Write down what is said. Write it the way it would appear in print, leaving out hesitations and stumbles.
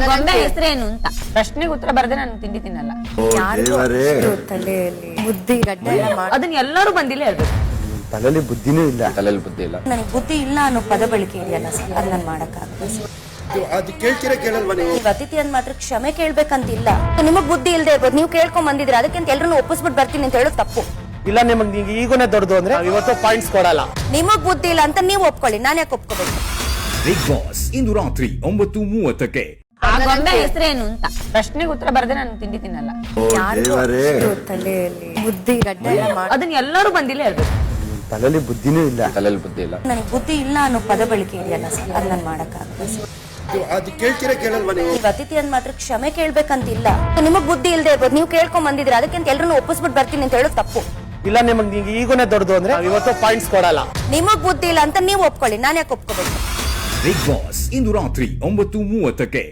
ಗೊಂಬೆ ಹೆಸರೇನು ಅಂತ ಪ್ರಶ್ನೆಗೆ ಉತ್ತರ ಬರದೆ ನಾನು ತಿಂಡಿ ತಿನ್ನಲ್ಲ. ತಲೆಯಲ್ಲಿ ಬುದ್ಧಿ ಗಡ್ಡ ಅದನ್ನ ಎಲ್ಲರೂ ಬಂದಿಲ್ಲ ಹೇಳ್ಬೇಕು. ತಲೆಯಲ್ಲಿ ಬುದ್ಧಿನೂ ಇಲ್ಲ. ತಲೆಯಲ್ಲಿ ಬುದ್ಧಿ ಇಲ್ಲ. ನನಗೆ ಬುದ್ಧಿ ಇಲ್ಲ ಅನ್ನೋ ಪದ ಬಳಕೆ ಇದೆಯಲ್ಲ ಸರ್, ಅದ್ ನಾನು ಮಾಡಕ್ಕಾಗಲ್ಲ. ಅದು ಕೇಳ್ತೀರಾ ಕೇಳಲ್ವಾ ನೀವು? ನೀವು ಅತಿಥಿ ಅಂದ್ ಮಾತ್ರ ಕ್ಷಮೆ ಕೇಳ್ಬೇಕಂತಿಲ್ಲ. ನಿಮಗ್ ಬುದ್ಧಿ ಇಲ್ಲದೆ ಇರ್ಬೋದು, ನೀವು ಕೇಳ್ಕೊಂಡ್ ಬಂದಿದ್ರೆ ಅದಕ್ಕೆ ಅಂತ ಎಲ್ರನ್ನೂ ಒಪ್ಪಿಸ್ಬಿಟ್ಟು ಬರ್ತೀನಿ ಅಂತ ಹೇಳೋದು ತಪ್ಪು. ಇಲ್ಲ ನಿಮಗೆ ಈಗೋನೇ ದೊಡ್ಡದು ಅಂದ್ರೆ ಇವತ್ತು ಪಾಯಿಂಟ್ಸ್ ಕೊಡಲ್ಲ. ನಿಮಗ್ ಬುದ್ಧಿ ಇಲ್ಲ ಅಂತ ನೀವು ಒಪ್ಕೊಳ್ಳಿ, ನಾನು ಯಾಕೆ ಒಪ್ಕೋಬೇಕು? ಬಿಗ್ ಬಾಸ್ ಇಂದು ರಾತ್ರಿ 9:30ಕ್ಕೆ. ಆ ಗೊಂಬೆ ಹೆಸರೇನು ಅಂತ ಪ್ರಶ್ನೆಗೆ ಉತ್ತರ ಬರದೆ ನಾನು ತಿಂಡಿ ತಿನ್ನಲ್ಲ. ತಲೆಯಲ್ಲಿ ಬುದ್ಧಿ ಗಡ್ಡ ಅದನ್ನ ಎಲ್ಲರೂ ಬಂದಿಲ್ಲ ಹೇಳ್ಬೇಕು. ತಲೆಯಲ್ಲಿ ಬುದ್ಧಿನೂ ಇಲ್ಲ. ತಲೆಯಲ್ಲಿ ಬುದ್ಧಿ ಇಲ್ಲ. ನನಗೆ ಬುದ್ಧಿ ಇಲ್ಲ ಅನ್ನೋ ಪದ ಬಳಕೆ ಇದೆಯಲ್ಲ ಸರ್, ಅದ್ ನಾನು ಮಾಡಕ್ಕಾಗಲ್ಲ. ಅದು ಕೇಳ್ತೀರಾ ಕೇಳಲ್ವಾ ನೀವು? ನೀವು ಅತಿಥಿ ಅಂದ್ ಮಾತ್ರ ಕ್ಷಮೆ ಕೇಳ್ಬೇಕಂತಿಲ್ಲ. ನಿಮಗ್ ಬುದ್ಧಿ ಇಲ್ಲದೆ ಇರ್ಬೋದು, ನೀವು ಕೇಳ್ಕೊಂಡ್ ಬಂದಿದ್ರೆ ಅದಕ್ಕೆ ಅಂತ ಎಲ್ರನ್ನೂ ಒಪ್ಪಿಸ್ಬಿಟ್ಟು ಬರ್ತೀನಿ ಅಂತ ಹೇಳೋದು ತಪ್ಪು. ಇಲ್ಲ ನಿಮಗೆ ಈಗೋನೇ ದೊಡ್ಡದು ಅಂದ್ರೆ ಇವತ್ತು ಪಾಯಿಂಟ್ಸ್ ಕೊಡಲ್ಲ. ನಿಮಗ್ ಬುದ್ಧಿ ಇಲ್ಲ ಅಂತ ನೀವು ಒಪ್ಕೊಳ್ಳಿ, ನಾನು ಯಾಕೆ ಒಪ್ಕೋಬೇಕು? ಬಿಗ್ ಬಾಸ್ ಇಂದು ರಾತ್ರಿ 9:30ಕ್ಕೆ.